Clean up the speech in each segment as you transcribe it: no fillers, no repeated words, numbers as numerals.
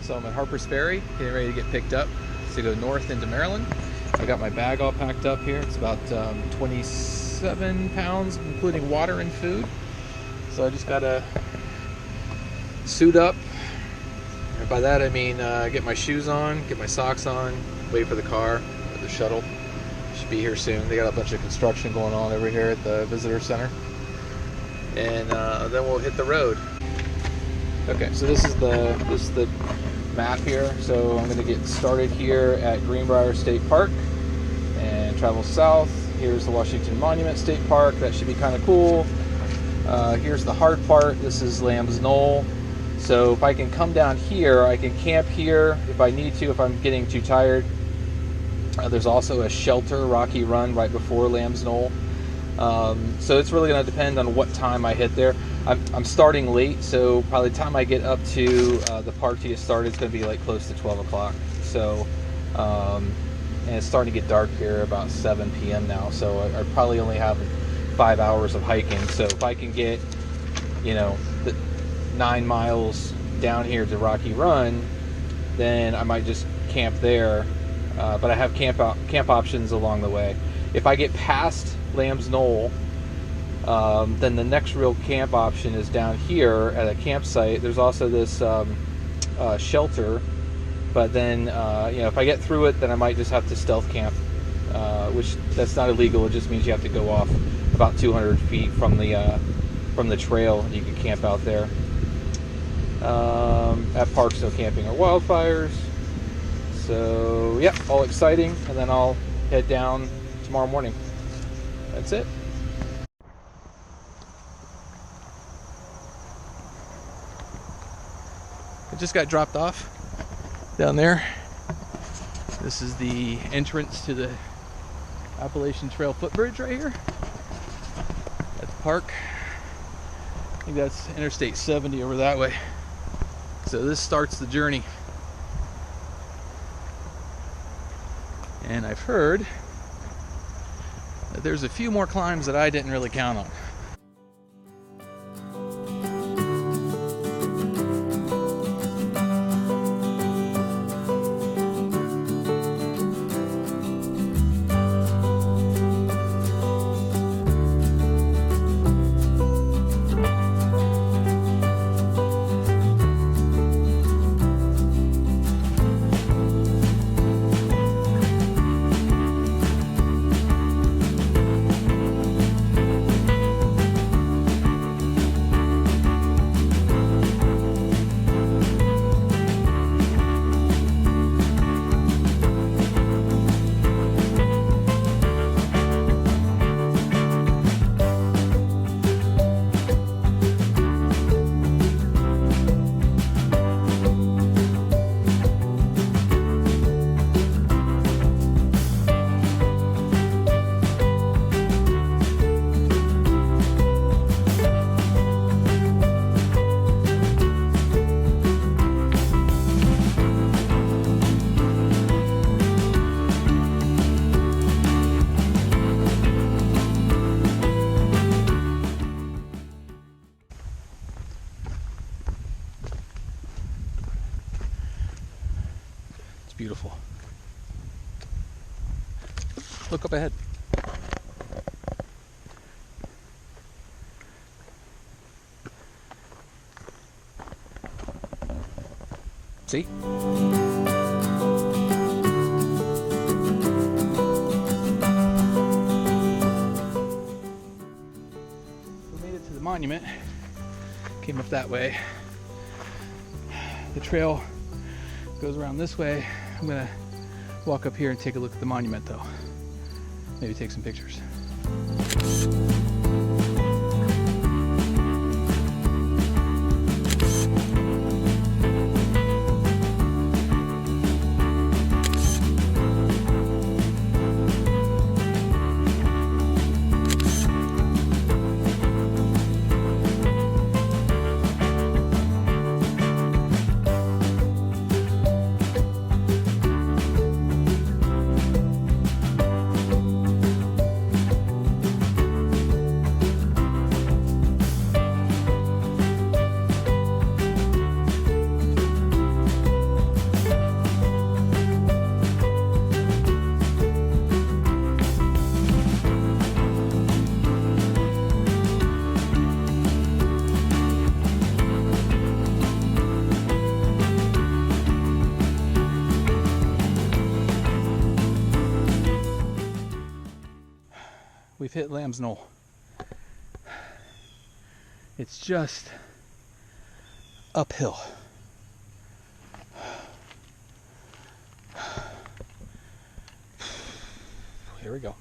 So I'm at Harpers Ferry, getting ready to get picked up to go north into Maryland. I got my bag all packed up here. It's about 27 pounds, including water and food. So I just gotta suit up. And by that I mean get my shoes on, get my socks on, wait for the car, or the shuttle. Should be here soon. They got a bunch of construction going on over here at the visitor center. And then we'll hit the road. Okay, so this is the map here. So I'm going to get started here at Greenbrier State Park and travel south. Here's the Washington Monument State Park. That should be kind of cool. Here's the hard part. This is Lamb's Knoll. So if I can come down here, I can camp here if I need to, if I'm getting too tired. There's also a shelter, Rocky Run, right before Lamb's Knoll. So it's really going to depend on what time I hit there. I'm starting late, so probably the time I get up to the park to get started, it's going to be like close to 12 o'clock. So, and it's starting to get dark here about 7 p.m. now, so I probably only have 5 hours of hiking. So if I can get, you know, the 9 miles down here to Rocky Run, then I might just camp there. But I have camp options along the way. If I get past Lamb's Knoll, then the next real camp option is down here at a campsite. There's also this shelter, but then you know, if I get through it, then I might just have to stealth camp, which that's not illegal. It just means you have to go off about 200 feet from the trail, and you can camp out there. At parks, no camping or wildfires. So yeah, all exciting, and then I'll head down tomorrow morning. That's it. I just got dropped off down there. This is the entrance to the Appalachian Trail footbridge right here at the park. I think that's Interstate 70 over that way. So this starts the journey. And I've heard that there's a few more climbs that I didn't really count on. Beautiful. Look up ahead. See? We made it to the monument. Came up that way. The trail goes around this way. I'm gonna walk up here and take a look at the monument though. Maybe take some pictures. we've hit Lamb's Knoll. It's just uphill. Here we go.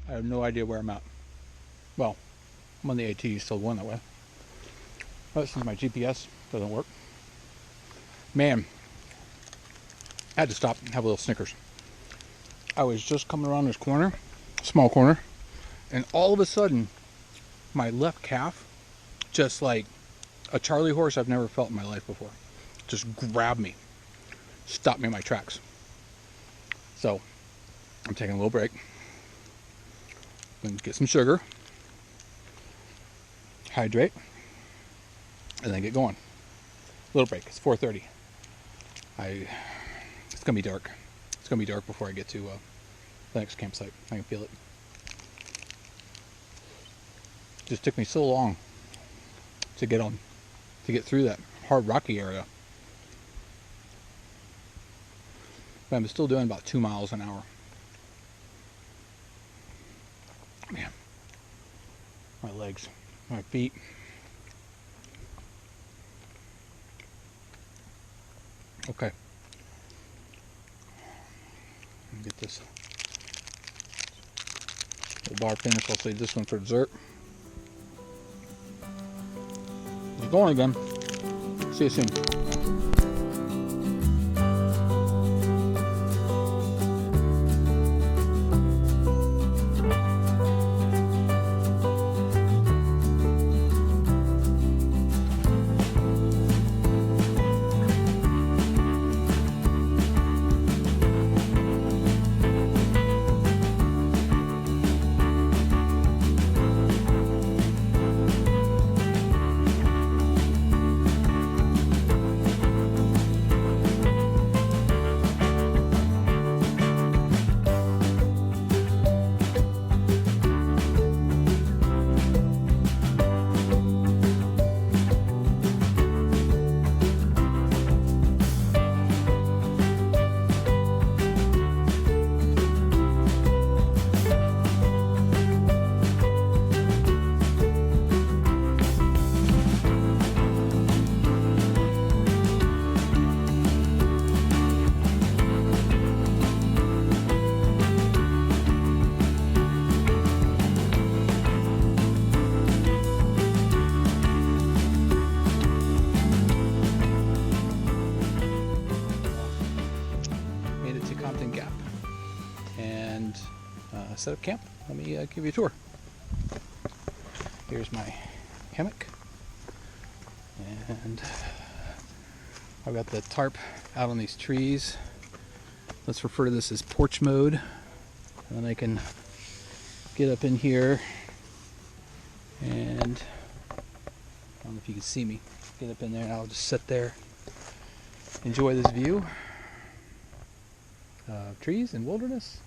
I have no idea where I'm at. Well, I'm on the AT, still going that way. But since my GPS doesn't work, man, I had to stop and have a little Snickers. I was just coming around this corner, small corner, and all of a sudden, my left calf, just like a Charlie horse I've never felt in my life before, just grabbed me, stopped me in my tracks. So, I'm taking a little break. And get some sugar, hydrate, and then get going. Little break. It's 4:30. It's gonna be dark. It's gonna be dark before I get to the next campsite. I can feel it. Just took me so long to get through that hard rocky area. But I'm still doing about 2 miles an hour. Man, my legs, my feet. Okay. Let me get this little bar finish. I'll save this one for dessert. It's going again. See you soon. Set up camp. Let me give you a tour. Here's my hammock, and I've got the tarp out on these trees. Let's refer to this as porch mode, and then I can get up in here and I don't know if you can see me. Get up in there and I'll just sit there, enjoy this view of trees and wilderness.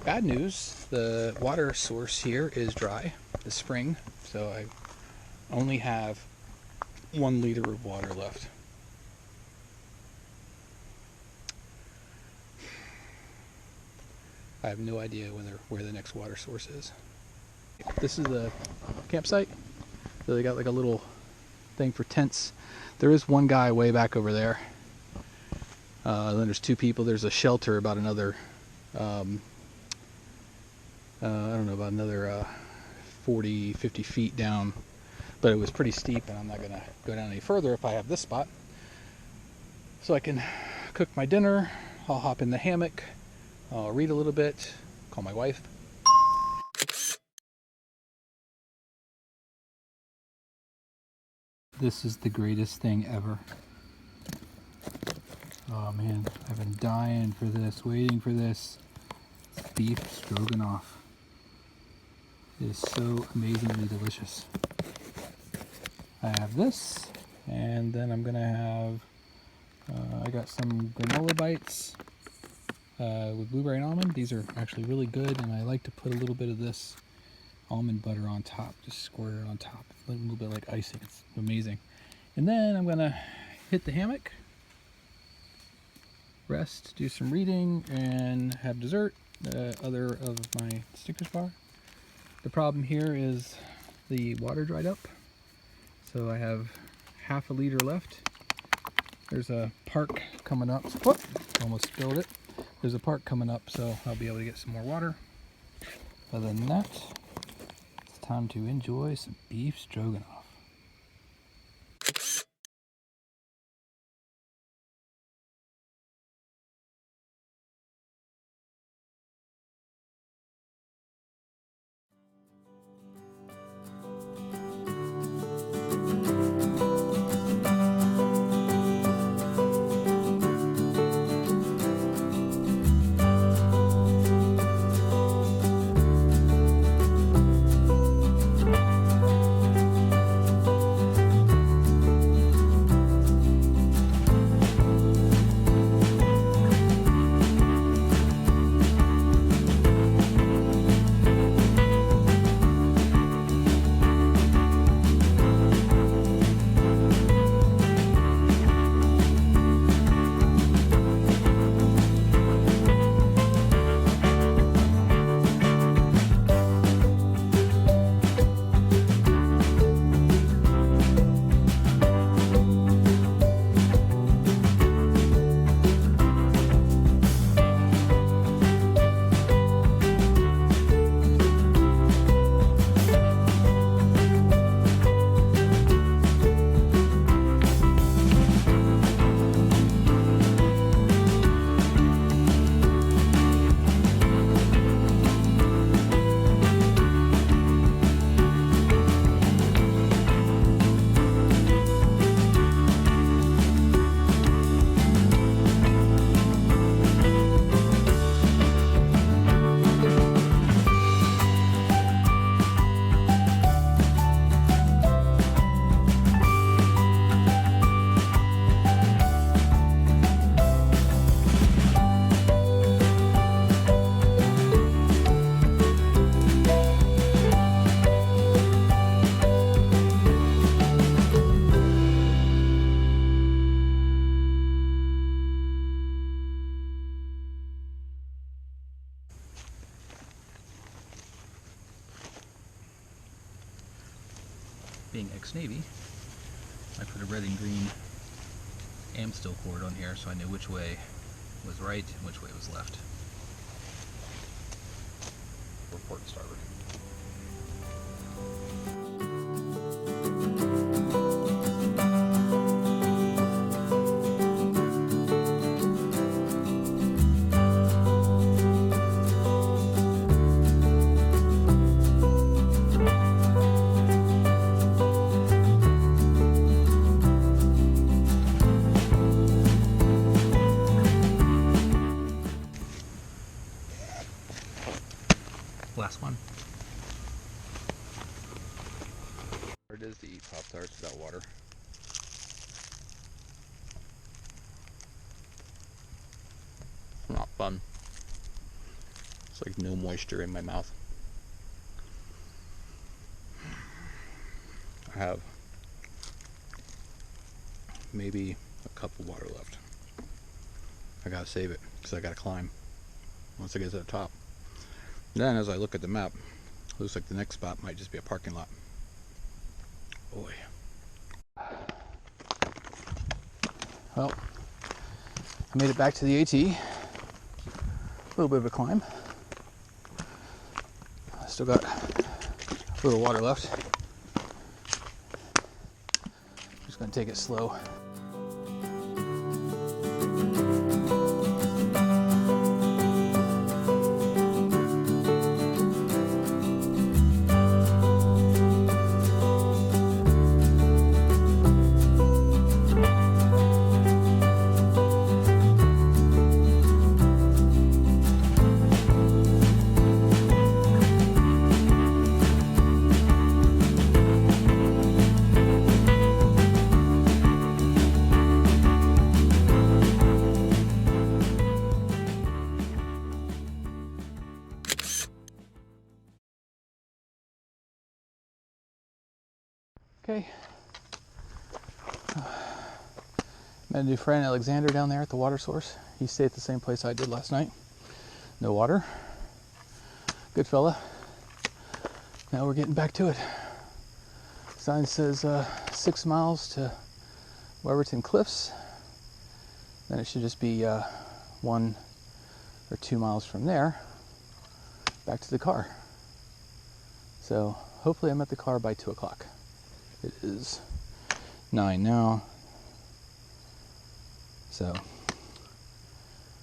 Bad news, the water source here is dry, the spring, so I only have 1 liter of water left. I have no idea where the next water source is. This is the campsite. So they got like a little thing for tents. There is one guy way back over there. Then there's 2 people. There's a shelter about another I don't know, about another 40, 50 feet down, but it was pretty steep, and I'm not going to go down any further if I have this spot. So I can cook my dinner, I'll hop in the hammock, I'll read a little bit, call my wife. This is the greatest thing ever. Oh man, I've been dying for this, waiting for this. It's beef stroganoff. It is so amazingly delicious. I have this, and then I'm gonna have, I got some granola bites with blueberry and almond. These are actually really good, and I like to put a little bit of this almond butter on top, just squirt it on top, a little bit like icing. It's amazing. And then I'm gonna hit the hammock, rest, do some reading, and have dessert. Other of my Snickers bar. The problem here is the water dried up, so I have half a liter left. There's a park coming up. Whoop, almost spilled it. There's a park coming up, so I'll be able to get some more water. Other than that, it's time to enjoy some beef stroganoff. Being ex-Navy, I put a red and green Amstel cord on here so I knew which way was right and which way was left. Report starboard. Last one. Hard it is to eat Pop-Tarts without water. Not fun. It's like no moisture in my mouth. I have maybe a cup of water left. I gotta save it because I gotta climb once I get to the top. Then as I look at the map, it looks like the next spot might just be a parking lot. Boy. Well, I made it back to the AT. A little bit of a climb. I still got a little water left. Just gonna take it slow. Okay. Met a new friend, Alexander, down there at the water source. He stayed at the same place I did last night. No water. Good fella. Now we're getting back to it. Sign says 6 miles to Weberton Cliffs. Then it should just be 1 or 2 miles from there back to the car. So hopefully I'm at the car by 2 o'clock. It is 9 now. So, I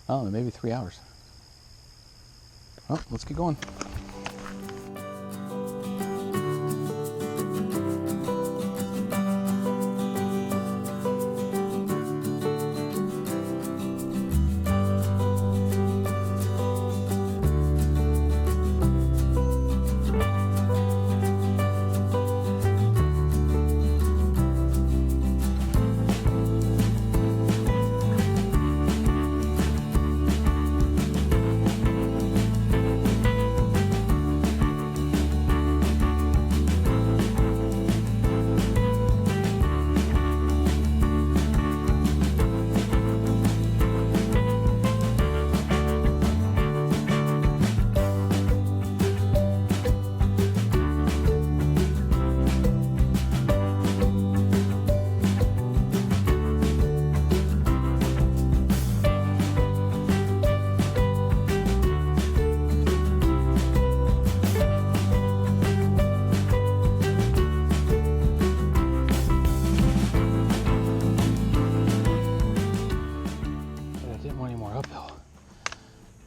don't know, maybe 3 hours. Well, let's get going.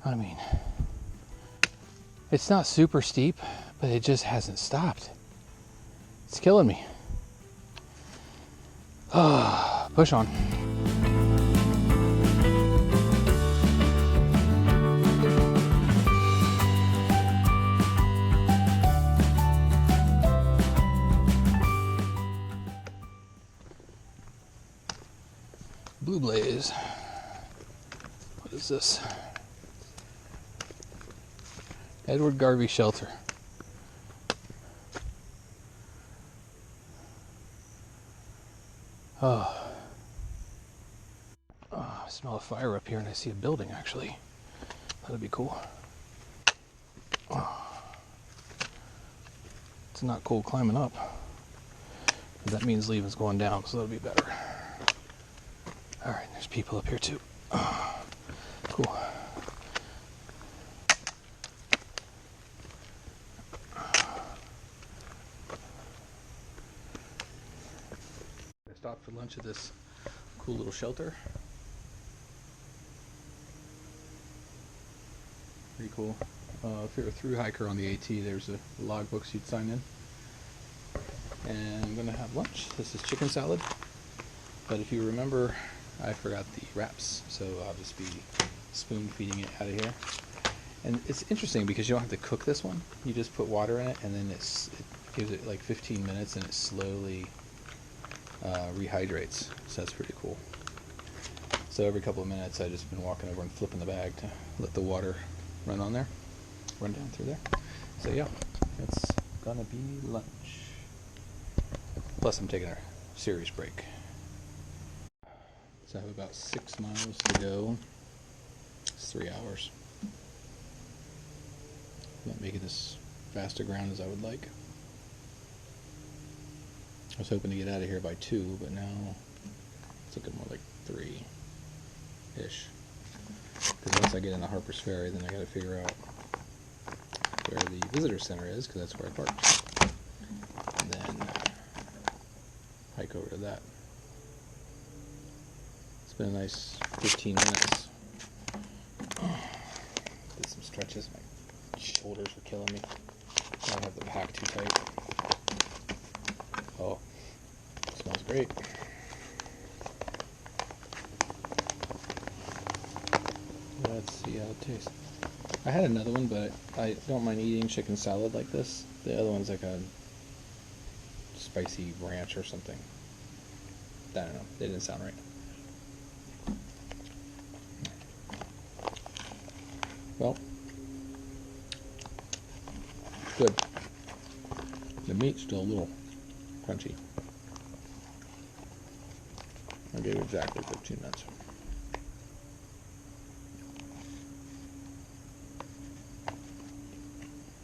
I mean, it's not super steep, but it just hasn't stopped. It's killing me. Oh, push on. Blue Blaze. What is this? Edward Garvey Shelter. Oh. Oh, I smell a fire up here and I see a building actually. That'd be cool. Oh. It's not cool climbing up. That means leaving's going down, so that'll be better. Alright, there's people up here too. Oh, cool. I stopped for lunch at this cool little shelter. Pretty cool. If you're a thru hiker on the AT, there's a log books you'd sign in. And I'm gonna have lunch. This is chicken salad. But if you remember, I forgot the wraps, so I'll just be spoon feeding it out of here. And it's interesting because you don't have to cook this one. You just put water in it, and then it gives it like 15 minutes, and it slowly rehydrates. So that's pretty cool. So every couple of minutes, I've just been walking over and flipping the bag to let the water run on there, run down through there. So yeah, it's gonna be lunch. Plus, I'm taking a serious break. So I have about 6 miles to go. It's 3 hours. Not making this fast a ground as I would like. I was hoping to get out of here by 2, but now it's looking more like 3-ish. Because once I get into Harpers Ferry, then I got to figure out where the visitor center is, because that's where I parked. And then hike over to that. It's been a nice 15 minutes. Did some stretches. My shoulders were killing me. I don't have the pack too tight. Oh, smells great. Let's see how it tastes. I had another one, but I don't mind eating chicken salad like this. The other one's like a spicy ranch or something. I don't know. They didn't sound right. Well, good. The meat's still a little crunchy. gave it exactly 15 minutes.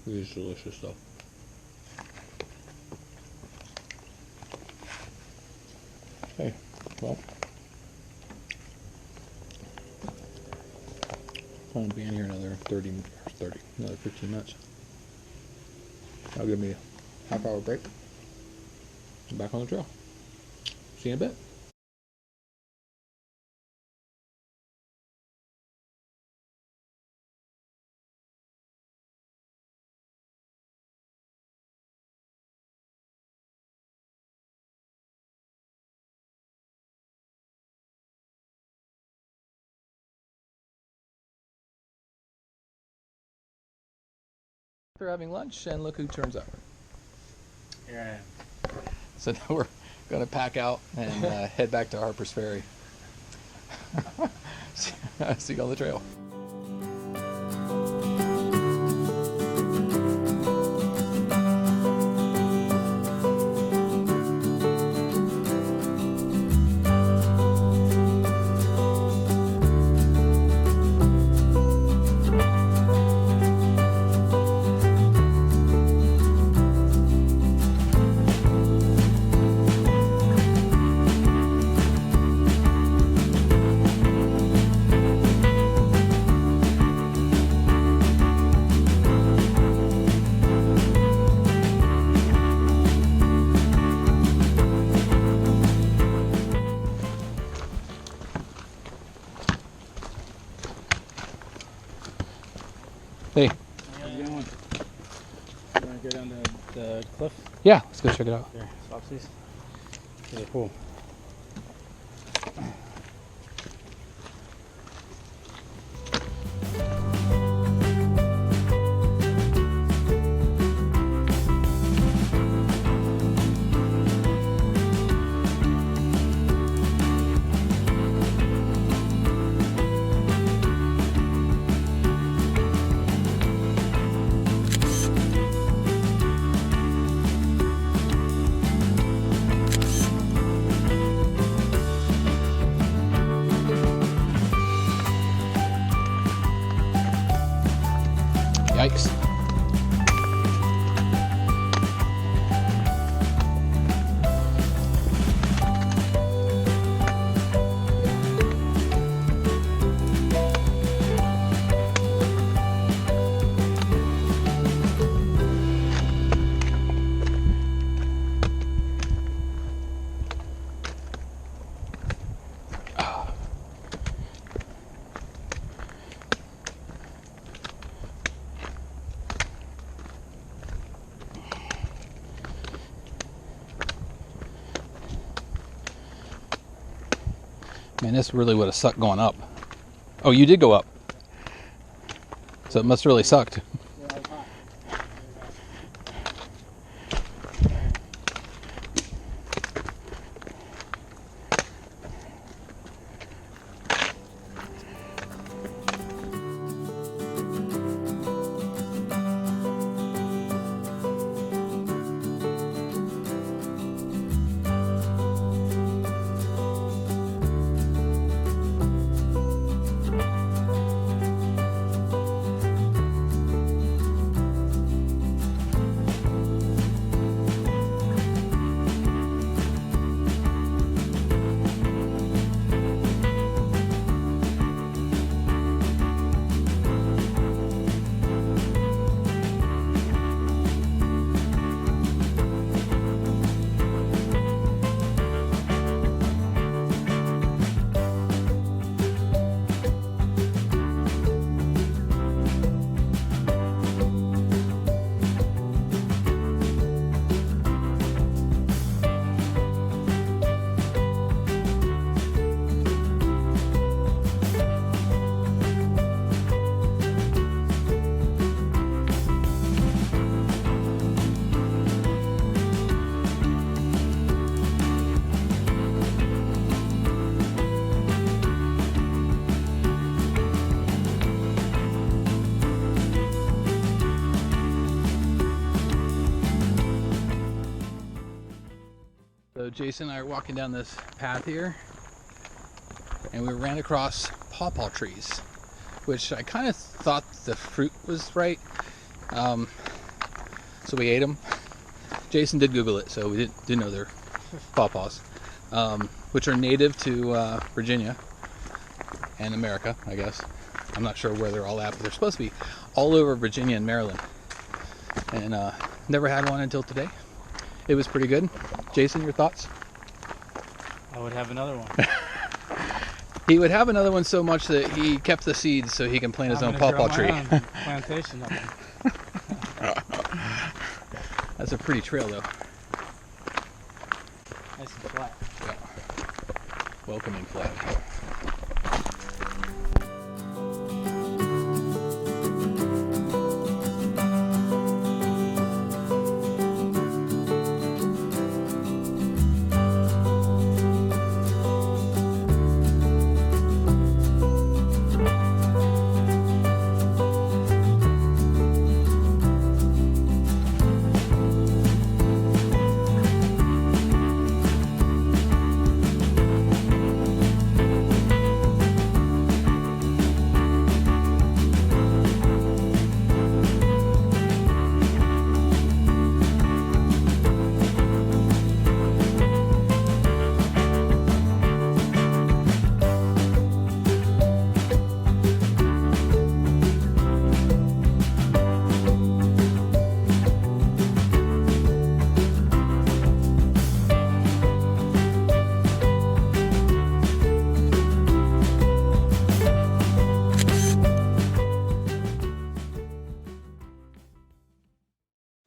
It is delicious though. Hey, well, I'm gonna be in here another 15 minutes. That'll give me a half-hour break. I'm back on the trail. See you in a bit. After having lunch, and look who turns up. Here I am. So now we're gonna pack out and head back to Harpers Ferry. See you on the trail. Hey. How's it going? You want to go down the cliff? Yeah, let's go check it out. There, swapsies. Really cool. Yikes. Man, this really would have sucked going up. Oh, you did go up. So it must have really sucked. So Jason and I are walking down this path here. and we ran across pawpaw trees, which I kind of thought the fruit was right. So we ate them. Jason did Google it, so we didn't know they're pawpaws, which are native to Virginia and America, I guess. I'm not sure where they're all at, but they're supposed to be all over Virginia and Maryland. And never had one until today. It was pretty good. Jason, your thoughts? I would have another one. He would have another one so much that he kept the seeds so he can plant his own pawpaw tree. Plantation of them. That's a pretty trail, though. Nice and flat. Yeah. Welcoming flat.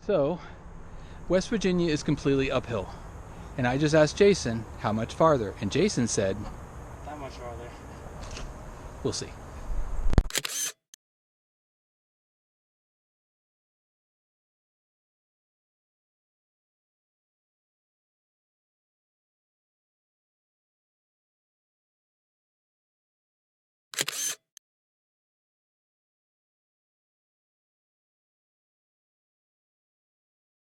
So, West Virginia is completely uphill. And I just asked Jason how much farther, and Jason said, That much farther. we'll see.